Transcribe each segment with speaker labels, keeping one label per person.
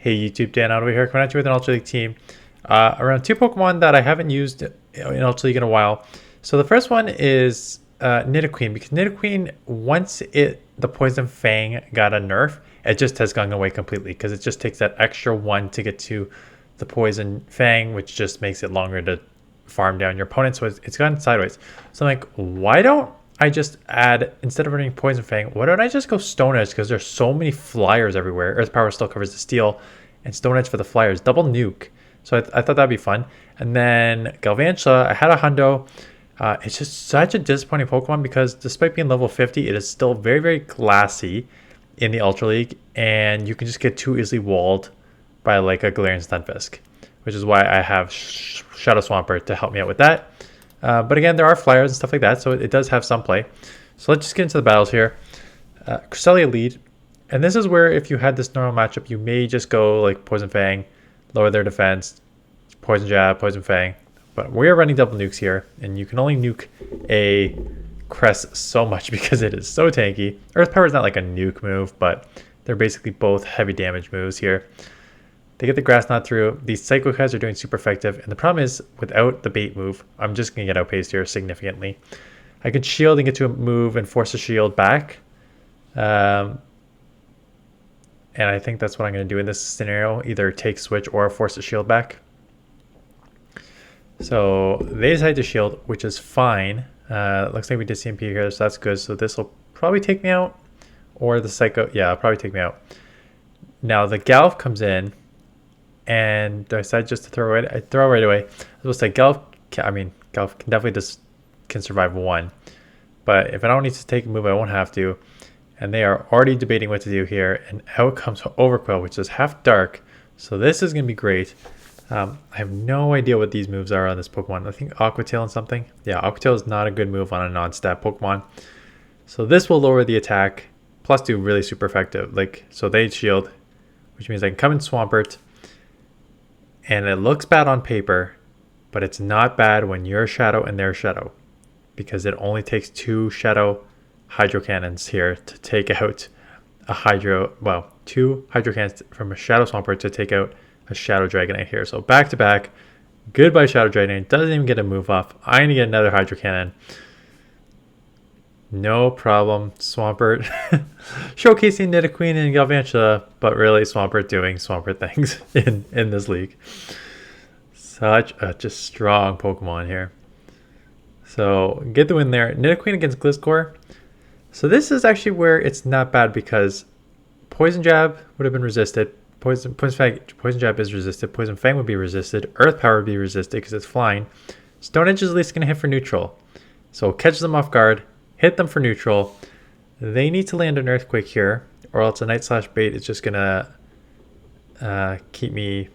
Speaker 1: Hey YouTube, Dan over here, coming at you with an Ultra League team. Around two Pokemon that I haven't used in Ultra League in a while. So the first one is Nidoqueen, because Nidoqueen, once the Poison Fang got a nerf, it just has gone away completely, because it just takes that extra one to get to the Poison Fang, which just makes it longer to farm down your opponent, so it's gone sideways. So I'm like, why don't I just add, instead of running Poison Fang, why don't I just go Stone Edge, because there's so many flyers everywhere. Earth Power still covers the steel, and Stone Edge for the flyers. Double Nuke. So I thought that'd be fun. And then Galvantula, I had a Hundo. It's just such a disappointing Pokemon, because despite being level 50, it is still very, very glassy in the Ultra League, and you can just get too easily walled by like a Galarian Stunfisk, which is why I have Shadow Swampert to help me out with that. But again, there are flyers and stuff like that, so it does have some play. So let's just get into the battles here. Cresselia lead. And this is where, if you had this normal matchup, you may just go like Poison Fang, lower their defense, Poison Jab, Poison Fang. But we are running double nukes here, and you can only nuke a Cress so much because it is so tanky. Earth Power is not like a nuke move, but they're basically both heavy damage moves here. They get the Grass Knot through. These Psycho Guys are doing super effective, and the problem is, without the bait move, I'm just going to get outpaced here significantly. I could shield and get to a move and force a shield back. And I think that's what I'm going to do in this scenario, either take switch or force a shield back. So they decided to shield, which is fine. Looks like we did CMP here, so that's good. So this will probably take me out, or the Psycho, yeah, it'll probably take me out. Now the Galv comes in, and I decided just to throw it. I throw it right away. I was supposed to say Galv can definitely just can survive one, but if I don't need to take a move, I won't have to. And they are already debating what to do here, and out comes Overqwil, which is half dark. So this is going to be great. I have no idea what these moves are on this Pokemon. I think Aqua Tail and something. Yeah, Aqua Tail is not a good move on a non-stat Pokemon. So this will lower the attack, plus do really super effective. Like, so they shield, which means I can come in Swampert, and it looks bad on paper, but it's not bad when you're Shadow and they're Shadow, because it only takes two Shadow Hydro Cannons here to take out a two Hydro Cannons from a Shadow Swampert to take out a Shadow Dragonite here. So back to back, goodbye Shadow Dragonite, doesn't even get a move off. I'm gonna get another Hydro Cannon. No problem, Swampert. Showcasing Nidoqueen and Galvantula, but really Swampert doing Swampert things in this league. Such a just strong Pokemon here. So get the win there. Nidoqueen against Gliscor. So this is actually where it's not bad, because Poison Jab would have been resisted. Poison Jab is resisted. Poison Fang would be resisted. Earth Power would be resisted because it's flying. Stone Edge is at least going to hit for neutral. So catches them off guard, hit them for neutral. They need to land an Earthquake here, or else a Night Slash bait is just going to keep me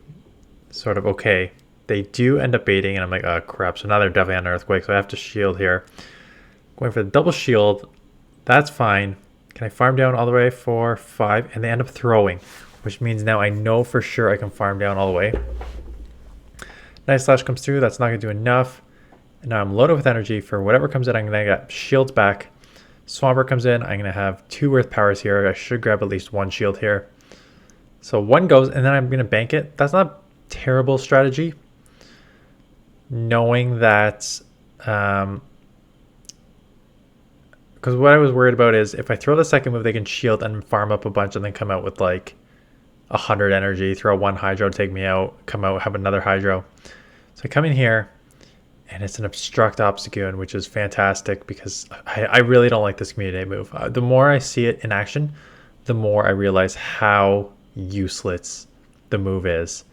Speaker 1: sort of okay. They do end up baiting, and I'm like, oh crap. So now they're definitely on an Earthquake, so I have to shield here. Going for the double shield. That's fine. Can I farm down all the way for 5? And they end up throwing, which means now I know for sure I can farm down all the way. Night Slash comes through. That's not going to do enough. And now I'm loaded with energy for whatever comes in. I'm going to get shields back. Swampert comes in. I'm going to have 2 Earth Powers here. I should grab at least 1 shield here. So 1 goes, and then I'm going to bank it. That's not a terrible strategy, knowing that... because what I was worried about is if I throw the second move, they can shield and farm up a bunch and then come out with like 100 energy, throw 1 Hydro, take me out, come out, have another Hydro. So I come in here, and it's an Obstruct Obstagoon, which is fantastic, because I really don't like this Community Day move. The more I see it in action, the more I realize how useless the move is.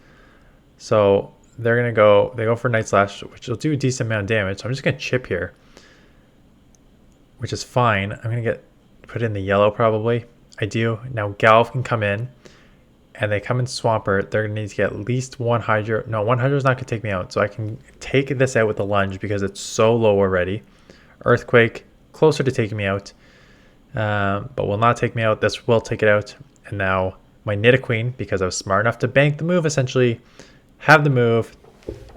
Speaker 1: So they're going to they go for Night Slash, which will do a decent amount of damage. So I'm just going to chip here, which is fine. I'm going to put in the yellow probably. I do. Now Galv can come in, and they come in Swampert. They're going to need to get at least 1 Hydro. No, 1 Hydro is not going to take me out, so I can take this out with the lunge because it's so low already. Earthquake, closer to taking me out, but will not take me out. This will take it out. And now my Nidoqueen, because I was smart enough to bank the move, essentially, have the move,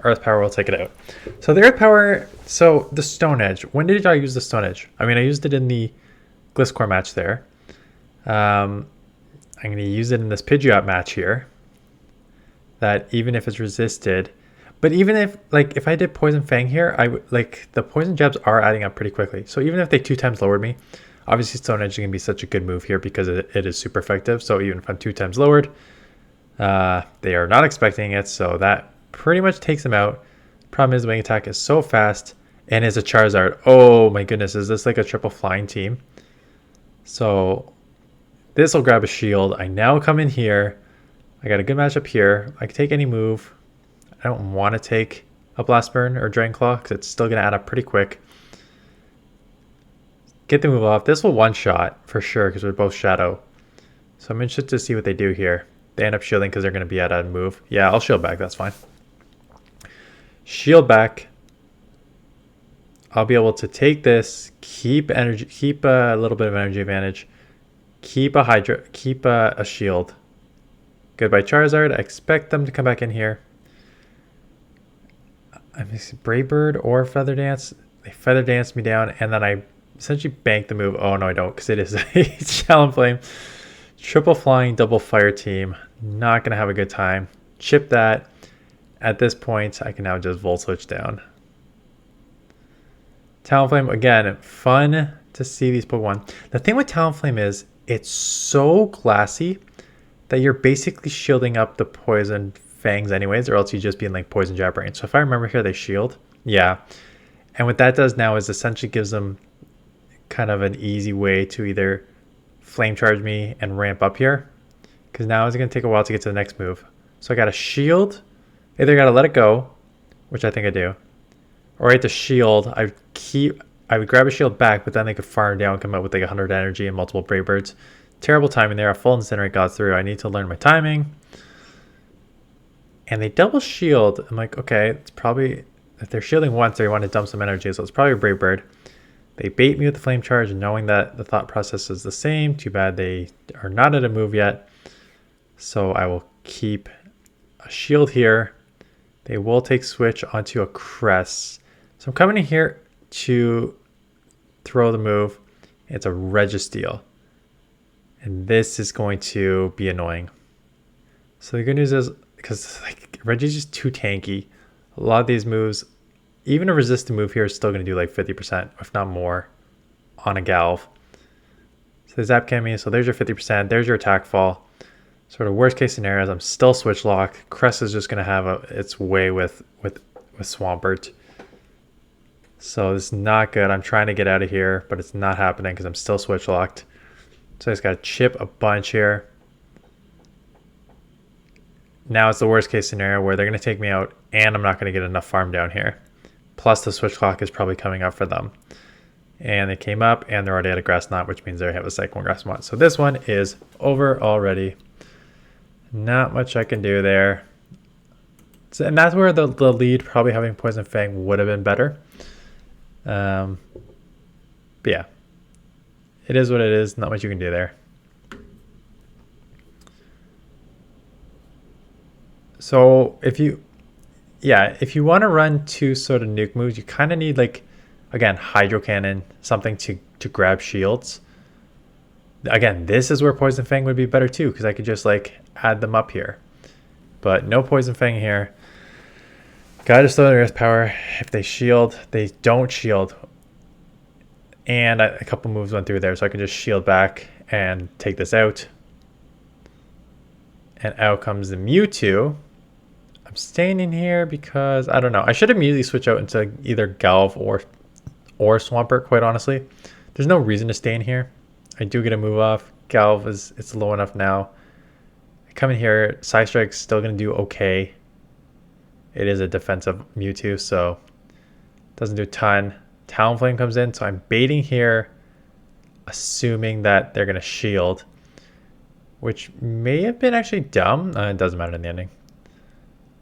Speaker 1: Earth Power will take it out. So the Earth Power, so the Stone Edge. When did I use the Stone Edge? I mean, I used it in the Gliscor match there. I'm going to use it in this Pidgeot match here. that even if it's resisted, but even if like if I did Poison Fang here, I would like the poison jabs are adding up pretty quickly. So even if they 2 times lowered me, obviously Stone Edge is gonna be such a good move here because it is super effective. So even if I'm 2 times lowered, they are not expecting it, so that pretty much takes them out. Problem is, the wing attack is so fast, and it's a Charizard. Oh my goodness, is this like a triple flying team? So this will grab a shield. I now come in here. I got a good matchup here. I can take any move. I don't want to take a Blast Burn or Dragon Claw because it's still going to add up pretty quick. Get the move off. This will one-shot for sure because we're both Shadow. So I'm interested to see what they do here. They end up shielding because they're going to be at a move. Yeah, I'll shield back. That's fine. Shield back. I'll be able to take this, keep energy, keep a little bit of energy advantage, keep a Hydra, keep a shield. Goodbye Charizard. I expect them to come back in here. I'm missing Brave Bird or Feather Dance. They Feather Dance me down, and then I essentially bank the move. Oh no, I don't, because it is a Talonflame. Triple flying, double fire team. Not gonna have a good time. Chip that. At this point, I can now just Volt Switch down. Talonflame, again, fun to see these Pokemon. The thing with Talonflame is it's so glassy that you're basically shielding up the poison fangs anyways, or else you just be in like poison jab range. So if I remember here, they shield. Yeah. And what that does now is essentially gives them kind of an easy way to either flame charge me and ramp up here, because now it's going to take a while to get to the next move. So I got a shield. Either got to let it go, which I think I do, or I have to shield. I would grab a shield back, but then they could farm down, come out with like 100 energy and multiple Brave Birds. Terrible timing there. A full Incinerate got through. I need to learn my timing. And they double shield. I'm like, okay, it's probably, if they're shielding once, they want to dump some energy, so it's probably a Brave Bird. They bait me with the Flame Charge, knowing that the thought process is the same. Too bad they are not at a move yet. So I will keep a shield here. They will take switch onto a Cress. So I'm coming in here to throw the move. It's a Registeel. And this is going to be annoying. So the good news is, because like Reggie's just too tanky, a lot of these moves, even a resistant move here is still going to do like 50%, if not more, on a Galv. So the Zap Cam me, so there's your 50%, there's your attack fall. Sort of worst case scenarios, I'm still switch locked. Cress is just going to have its way with Swampert. So it's not good. I'm trying to get out of here, but it's not happening because I'm still switch locked. So I just got to chip a bunch here. Now it's the worst case scenario where they're going to take me out and I'm not going to get enough farm down here. Plus the switch clock is probably coming up for them. And they came up and they're already at a Grass Knot, which means they have a second one Grass Knot. So this one is over already. Not much I can do there. So, and that's where the lead, probably having Poison Fang, would have been better. But yeah, it is what it is. Not much you can do there. So if you want to run 2 sort of nuke moves, you kind of need, like, again, Hydro Cannon, something to grab shields. Again, this is where Poison Fang would be better too, because I could just like add them up here. But no Poison Fang here. Gotta slow their earth power. If they shield, they don't shield. And a couple moves went through there, so I can just shield back and take this out. And out comes the Mewtwo. I'm staying in here because, I don't know. I should immediately switch out into either Galv or Swampert, quite honestly. There's no reason to stay in here. I do get a move off. Galv it's low enough now. I come in here. Side Strike's still going to do okay. It is a defensive Mewtwo, so doesn't do a ton. Talonflame comes in, so I'm baiting here, assuming that they're going to shield, which may have been actually dumb. It doesn't matter in the ending.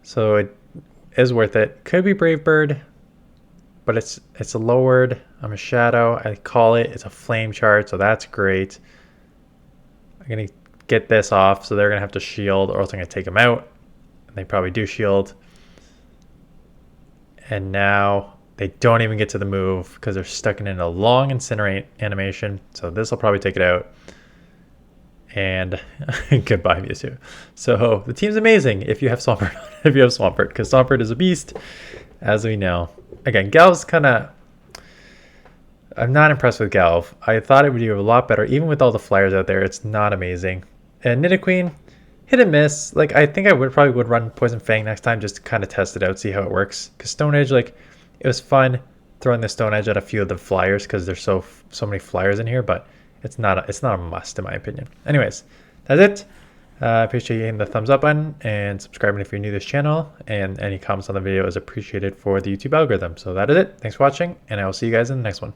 Speaker 1: So it is worth it. Could be Brave Bird, but it's a lowered. I'm a Shadow. I call it. It's a Flame Charge, so that's great. I'm going to get this off, so they're going to have to shield, or else I'm going to take them out. And they probably do shield. And now they don't even get to the move because they're stuck in a long Incinerate animation. So this will probably take it out. And goodbye, Mewtwo. So the team's amazing if you have Swampert. If you have Swampert, because Swampert is a beast, as we know. Again, Galv's kind of... I'm not impressed with Galv. I thought it would do a lot better. Even with all the flyers out there, it's not amazing. And Nidoqueen, hit and miss. Like, I think I probably would run Poison Fang next time just to kind of test it out, see how it works. Because Stone Edge, like, it was fun throwing the Stone Edge at a few of the flyers because there's so many flyers in here, but it's not a must in my opinion. Anyways, that's it. I appreciate you hitting the thumbs up button and subscribing if you're new to this channel, and any comments on the video is appreciated for the YouTube algorithm. So that is it. Thanks for watching, and I will see you guys in the next one.